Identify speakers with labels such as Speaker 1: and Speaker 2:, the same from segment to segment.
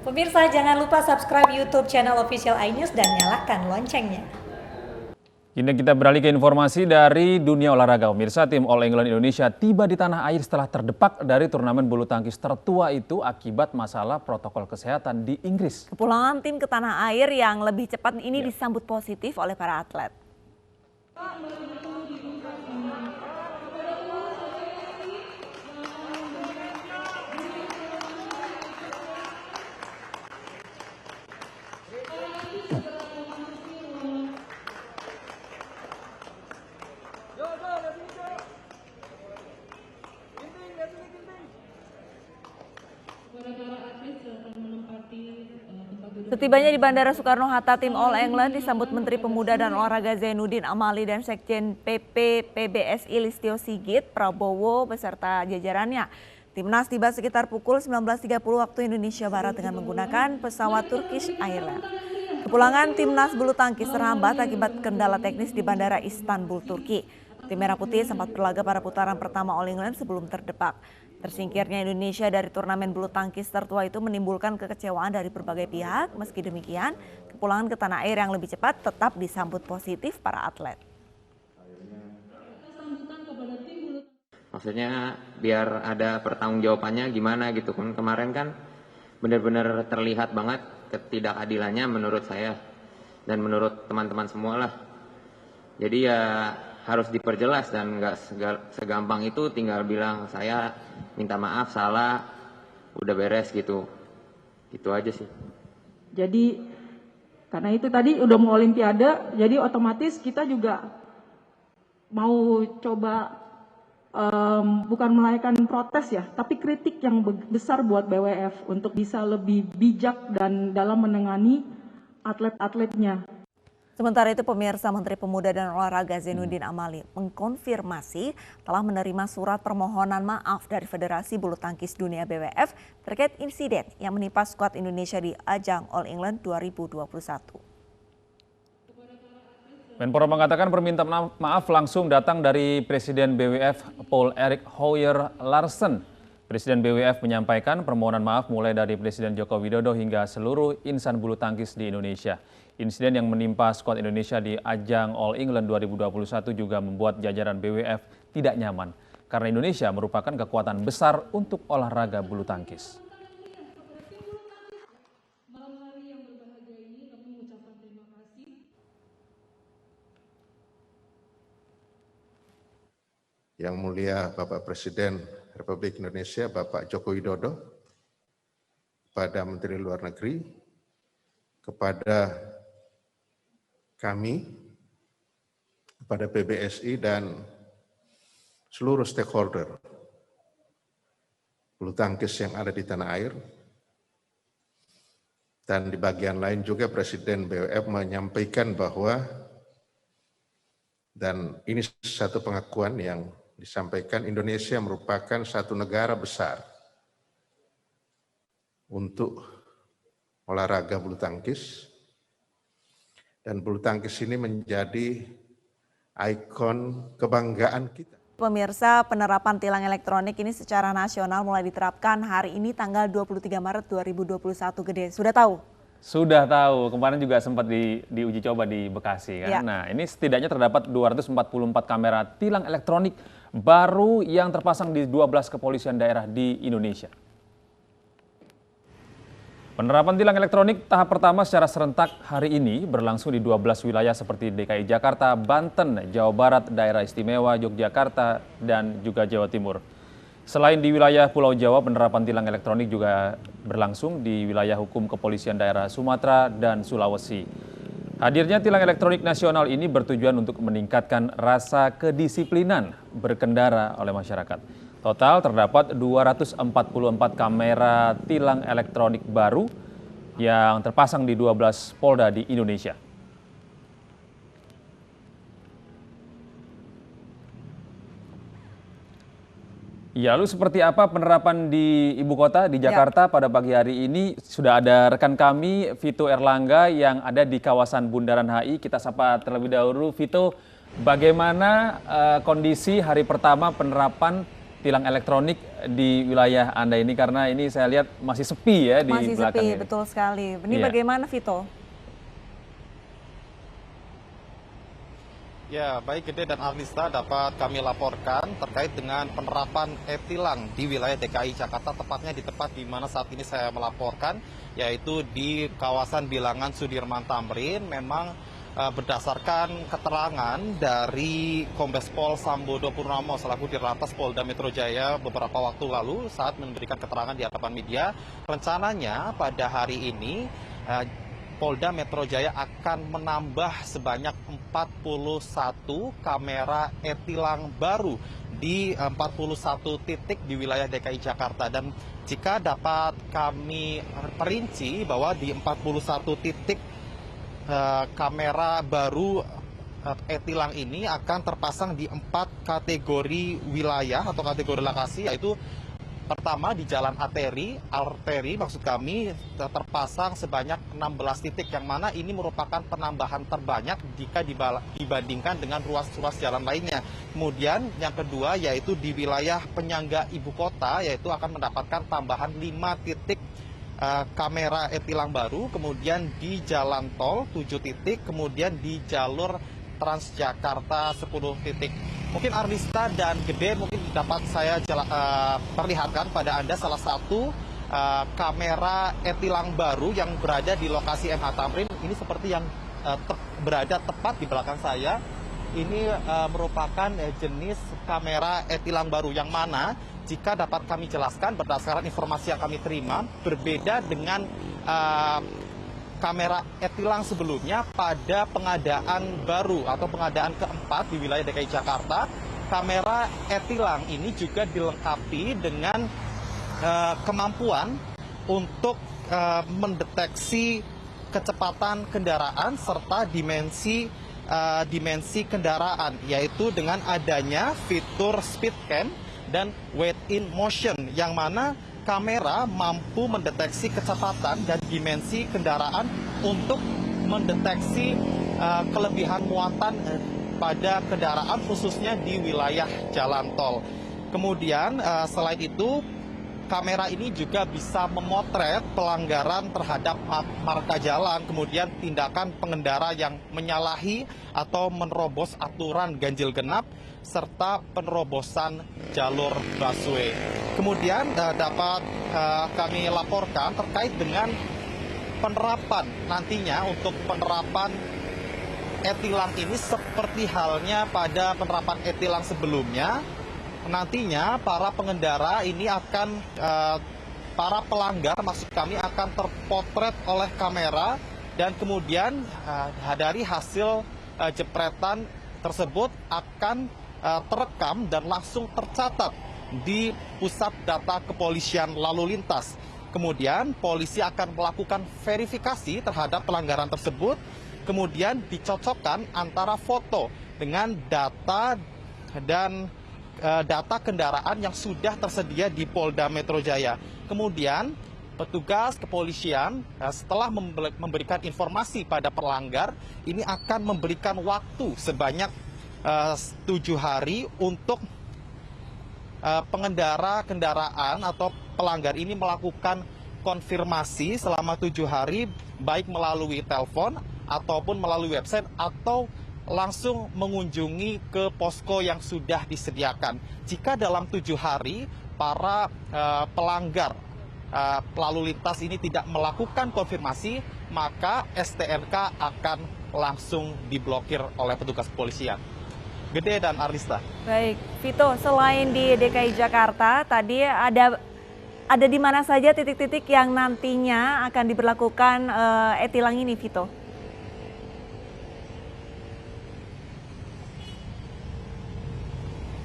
Speaker 1: Pemirsa, jangan lupa subscribe YouTube channel Official iNews dan nyalakan loncengnya.
Speaker 2: Kini kita beralih ke informasi dari dunia olahraga. Pemirsa, tim All England Indonesia tiba di tanah air setelah terdepak dari turnamen bulu tangkis tertua itu akibat masalah protokol kesehatan di Inggris.
Speaker 3: Kepulangan tim ke tanah air yang lebih cepat ini disambut positif oleh para atlet. Setibanya di Bandara Soekarno-Hatta, tim All England disambut Menteri Pemuda dan Olahraga Zainuddin Amali dan Sekjen PP PBSI Listio Sigit Prabowo beserta jajarannya. Timnas tiba sekitar pukul 19.30 waktu Indonesia Barat dengan menggunakan pesawat Turkish Airlines. Kepulangan timnas bulu tangkis terhambat akibat kendala teknis di Bandara Istanbul, Turki. Tim Merah Putih sempat berlaga pada putaran pertama All England sebelum terdepak. Tersingkirnya Indonesia dari turnamen bulu tangkis tertua itu menimbulkan kekecewaan dari berbagai pihak. Meski demikian, kepulangan ke tanah air yang lebih cepat tetap disambut positif para atlet.
Speaker 4: Maksudnya biar ada pertanggungjawabannya gimana gitu kan. Kemarin kan benar-benar terlihat banget ketidakadilannya menurut saya dan menurut teman-teman semua lah. Jadi ya harus diperjelas dan nggak segampang itu tinggal bilang saya minta maaf salah udah beres gitu. Gitu aja sih.
Speaker 5: Jadi karena itu tadi udah mau olimpiade, jadi otomatis kita juga mau coba bukan melayangkan protes ya, tapi kritik yang besar buat BWF untuk bisa lebih bijak dan dalam menangani atlet-atletnya.
Speaker 3: Sementara itu pemirsa, Menteri Pemuda dan Olahraga Zainuddin Amali mengkonfirmasi telah menerima surat permohonan maaf dari Federasi Bulu Tangkis Dunia BWF terkait insiden yang menimpa skuad Indonesia di ajang All England 2021.
Speaker 2: Menpora mengatakan permintaan maaf langsung datang dari Presiden BWF Poul-Erik Hoyer Larsen. Presiden BWF menyampaikan permohonan maaf mulai dari Presiden Joko Widodo hingga seluruh insan bulu tangkis di Indonesia. Insiden yang menimpa skuad Indonesia di ajang All England 2021 juga membuat jajaran BWF tidak nyaman karena Indonesia merupakan kekuatan besar untuk olahraga bulu tangkis.
Speaker 6: Yang mulia Bapak Presiden Republik Indonesia, Bapak Joko Widodo, kepada Menteri Luar Negeri, kepada kami, kepada PBSI dan seluruh stakeholder bulu tangkis yang ada di tanah air, dan di bagian lain juga Presiden BWF menyampaikan bahwa, dan ini satu pengakuan yang disampaikan, Indonesia merupakan satu negara besar untuk olahraga bulu tangkis, dan bulu tangkis ini menjadi ikon kebanggaan kita.
Speaker 3: Pemirsa, penerapan tilang elektronik ini secara nasional mulai diterapkan hari ini tanggal 23 Maret 2021. Gede, sudah tahu?
Speaker 2: Sudah tahu, kemarin juga sempat diuji coba di Bekasi kan. Ya. Nah, ini setidaknya terdapat 244 kamera tilang elektronik baru yang terpasang di 12 kepolisian daerah di Indonesia. Penerapan tilang elektronik tahap pertama secara serentak hari ini berlangsung di 12 wilayah seperti DKI Jakarta, Banten, Jawa Barat, Daerah Istimewa Yogyakarta, dan juga Jawa Timur. Selain di wilayah Pulau Jawa, penerapan tilang elektronik juga berlangsung di wilayah hukum kepolisian daerah Sumatera dan Sulawesi. Hadirnya tilang elektronik nasional ini bertujuan untuk meningkatkan rasa kedisiplinan berkendara oleh masyarakat. Total terdapat 244 kamera tilang elektronik baru yang terpasang di 12 Polda di Indonesia. Ya, lalu seperti apa penerapan di ibu kota di Jakarta pada pagi hari ini? Sudah ada rekan kami Vito Erlangga yang ada di kawasan Bundaran HI. Kita sapa terlebih dahulu. Vito, bagaimana kondisi hari pertama penerapan tilang elektronik di wilayah Anda ini? Karena ini saya lihat masih sepi ya di
Speaker 3: Masih
Speaker 2: belakang
Speaker 3: sepi,
Speaker 2: ini.
Speaker 3: betul sekali. Ini
Speaker 2: Iya.
Speaker 3: bagaimana, Vito?
Speaker 7: Ya, baik Gede dan Arlista, dapat kami laporkan terkait dengan penerapan e-tilang di wilayah DKI Jakarta, tepatnya di tempat di mana saat ini saya melaporkan, yaitu di kawasan Bilangan Sudirman Tamrin. Memang berdasarkan keterangan dari Kombes Pol Sambodo Purnomo selaku Dirlantas Polda Metro Jaya beberapa waktu lalu saat memberikan keterangan di hadapan media, rencananya pada hari ini Polda Metro Jaya akan menambah sebanyak 41 kamera e-tilang baru di 41 titik di wilayah DKI Jakarta. Dan jika dapat kami perinci bahwa di 41 titik kamera baru e-tilang ini akan terpasang di 4 kategori wilayah atau kategori lokasi, yaitu pertama di Jalan Arteri maksud kami terpasang sebanyak 16 titik, yang mana ini merupakan penambahan terbanyak jika dibandingkan dengan ruas-ruas jalan lainnya. Kemudian yang kedua yaitu di wilayah penyangga ibu kota, yaitu akan mendapatkan tambahan 5 titik kamera e-tilang baru, kemudian di jalan tol 7 titik, kemudian di jalur Transjakarta 10 titik. Mungkin Arlista dan Gede mungkin dapat saya perlihatkan pada Anda salah satu kamera e-tilang baru yang berada di lokasi MH Tamrin. Ini seperti yang berada tepat di belakang saya. Ini merupakan jenis kamera e-tilang baru yang mana jika dapat kami jelaskan berdasarkan informasi yang kami terima, berbeda dengan kamera e-tilang sebelumnya. Pada pengadaan baru atau pengadaan keempat di wilayah DKI Jakarta, kamera e-tilang ini juga dilengkapi dengan kemampuan untuk mendeteksi kecepatan kendaraan serta dimensi kendaraan, yaitu dengan adanya fitur speed cam dan wait in motion, yang mana kamera mampu mendeteksi kecepatan dan dimensi kendaraan untuk mendeteksi kelebihan muatan pada kendaraan khususnya di wilayah jalan tol. Kemudian selain itu, kamera ini juga bisa memotret pelanggaran terhadap marka jalan, kemudian tindakan pengendara yang menyalahi atau menerobos aturan ganjil genap, serta penerobosan jalur busway. Kemudian dapat kami laporkan terkait dengan penerapan nantinya untuk penerapan e-tilang ini seperti halnya pada penerapan e-tilang sebelumnya. Nantinya para pengendara ini akan, para pelanggar maksud kami akan terpotret oleh kamera dan kemudian dari hasil jepretan tersebut akan terekam dan langsung tercatat di pusat data kepolisian lalu lintas. Kemudian polisi akan melakukan verifikasi terhadap pelanggaran tersebut, kemudian dicocokkan antara foto dengan data dan data kendaraan yang sudah tersedia di Polda Metro Jaya. Kemudian petugas kepolisian setelah memberikan informasi pada pelanggar, ini akan memberikan waktu sebanyak 7 hari untuk pengendara kendaraan atau pelanggar ini melakukan konfirmasi selama 7 hari, baik melalui telepon ataupun melalui website atau langsung mengunjungi ke posko yang sudah disediakan. Jika dalam 7 hari para pelanggar lalu lintas ini tidak melakukan konfirmasi, maka STNK akan langsung diblokir oleh petugas kepolisian. Gede dan Arlista.
Speaker 3: Baik, Vito, selain di DKI Jakarta, tadi ada di mana saja titik-titik yang nantinya akan diberlakukan e-tilang ini, Vito?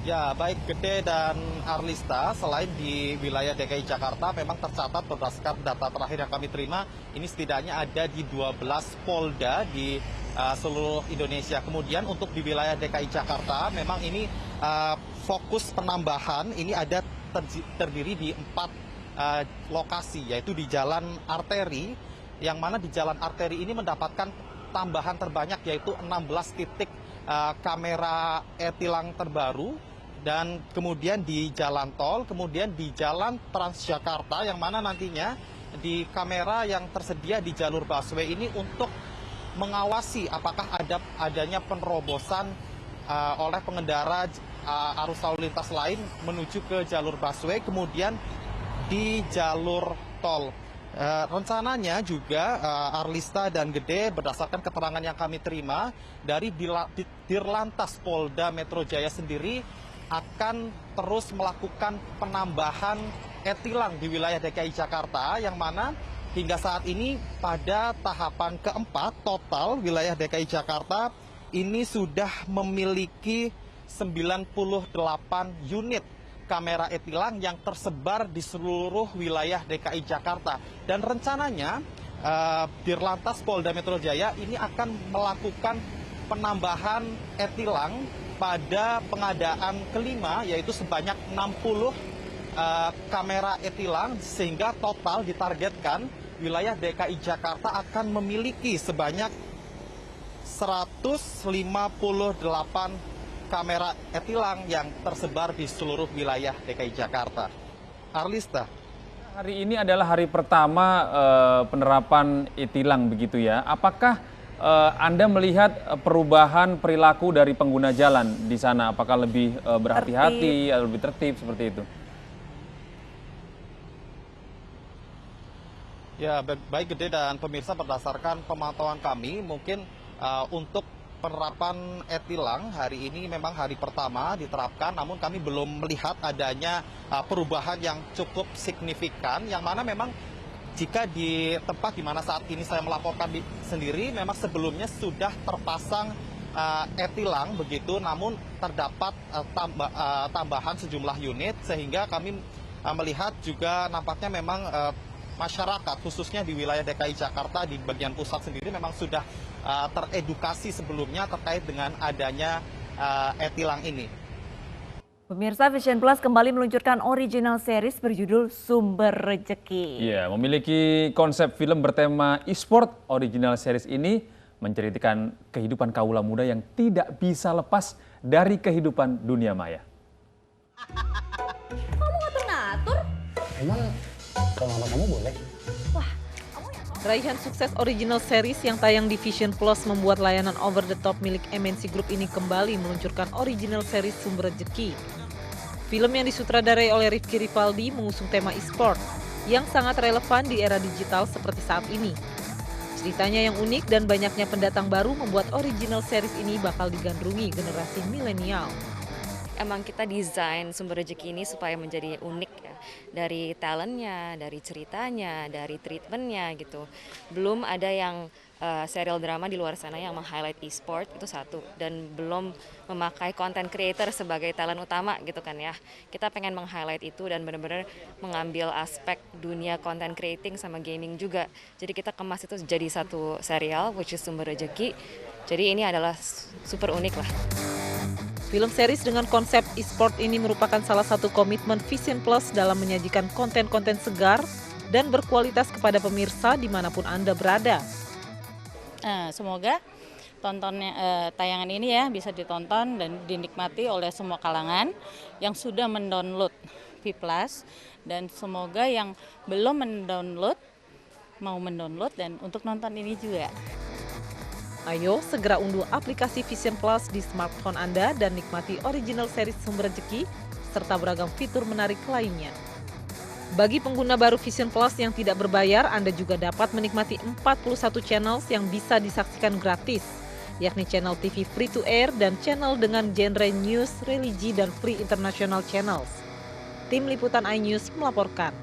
Speaker 7: Ya, baik Gede dan Arlista, selain di wilayah DKI Jakarta memang tercatat berdasarkan data terakhir yang kami terima, ini setidaknya ada di 12 polda di seluruh Indonesia. Kemudian untuk di wilayah DKI Jakarta memang ini fokus penambahan ini ada terdiri di 4 lokasi, yaitu di Jalan Arteri, yang mana di Jalan Arteri ini mendapatkan tambahan terbanyak yaitu 16 titik kamera e-tilang terbaru. dan kemudian di jalan tol, kemudian di jalan Transjakarta yang mana nantinya di kamera yang tersedia di jalur busway ini untuk mengawasi apakah adanya penerobosan oleh pengendara arus lalu lintas lain menuju ke jalur busway, kemudian di jalur tol. Rencananya juga Arlista dan Gede berdasarkan keterangan yang kami terima dari Dirlantas Polda Metro Jaya sendiri akan terus melakukan penambahan e-tilang di wilayah DKI Jakarta yang mana hingga saat ini pada tahapan keempat total wilayah DKI Jakarta ini sudah memiliki 98 unit kamera e-tilang yang tersebar di seluruh wilayah DKI Jakarta. Dan rencananya Dirlantas Polda Metro Jaya ini akan melakukan penambahan e-tilang pada pengadaan kelima, yaitu sebanyak 60 kamera e-tilang, sehingga total ditargetkan wilayah DKI Jakarta akan memiliki sebanyak 158 kamera e-tilang yang tersebar di seluruh wilayah DKI Jakarta. Arlista.
Speaker 2: Hari ini adalah hari pertama penerapan e-tilang begitu ya. Apakah Anda melihat perubahan perilaku dari pengguna jalan di sana? Apakah lebih berhati-hati atau lebih tertib seperti itu?
Speaker 7: Ya, baik Gede dan pemirsa, berdasarkan pemantauan kami, mungkin untuk penerapan e-tilang hari ini memang hari pertama diterapkan, namun kami belum melihat adanya perubahan yang cukup signifikan, yang mana memang jika di tempat di mana saat ini saya melaporkan sendiri, memang sebelumnya sudah terpasang e-tilang begitu, namun terdapat tambahan sejumlah unit, sehingga kami melihat juga nampaknya memang masyarakat khususnya di wilayah DKI Jakarta di bagian pusat sendiri memang sudah teredukasi sebelumnya terkait dengan adanya e-tilang ini.
Speaker 3: Pemirsa, Vision Plus kembali meluncurkan original series berjudul Sumber Rejeki.
Speaker 2: Iya, memiliki konsep film bertema e-sport. Original series ini menceritakan kehidupan kaula muda yang tidak bisa lepas dari kehidupan dunia maya.
Speaker 8: Kamu ngatur-ngatur?
Speaker 9: Emang kalau kamu boleh?
Speaker 8: Wah,
Speaker 10: Raihan sukses original series yang tayang di Vision Plus membuat layanan over the top milik MNC Group ini kembali meluncurkan original series Sumber Rejeki. Film yang disutradarai oleh Rifki Rivaldi mengusung tema e-sport yang sangat relevan di era digital seperti saat ini. Ceritanya yang unik dan banyaknya pendatang baru membuat original series ini bakal digandrungi generasi milenial.
Speaker 11: Emang kita desain Sumber Rejeki ini supaya menjadi unik ya, dari talentnya, dari ceritanya, dari treatmentnya gitu. Belum ada yang serial drama di luar sana yang meng-highlight e-sport, itu satu, dan belum memakai content creator sebagai talent utama gitu kan ya. Kita pengen meng-highlight itu dan benar-benar mengambil aspek dunia content creating sama gaming juga. Jadi kita kemas itu jadi satu serial which is Sumber Rejeki. Jadi ini adalah super unik lah.
Speaker 10: Film series dengan konsep e-sport ini merupakan salah satu komitmen Vision Plus dalam menyajikan konten-konten segar dan berkualitas kepada pemirsa dimanapun Anda berada.
Speaker 12: Semoga tayangan ini ya bisa ditonton dan dinikmati oleh semua kalangan yang sudah mendownload V+, dan semoga yang belum mendownload mau mendownload dan untuk nonton ini juga.
Speaker 10: Ayo segera unduh aplikasi Vision Plus di smartphone Anda dan nikmati original series Sumber Rejeki serta beragam fitur menarik lainnya. Bagi pengguna baru Vision Plus yang tidak berbayar, Anda juga dapat menikmati 41 channels yang bisa disaksikan gratis, yakni channel TV free to air dan channel dengan genre news, religi, dan free international channels. Tim Liputan iNews melaporkan.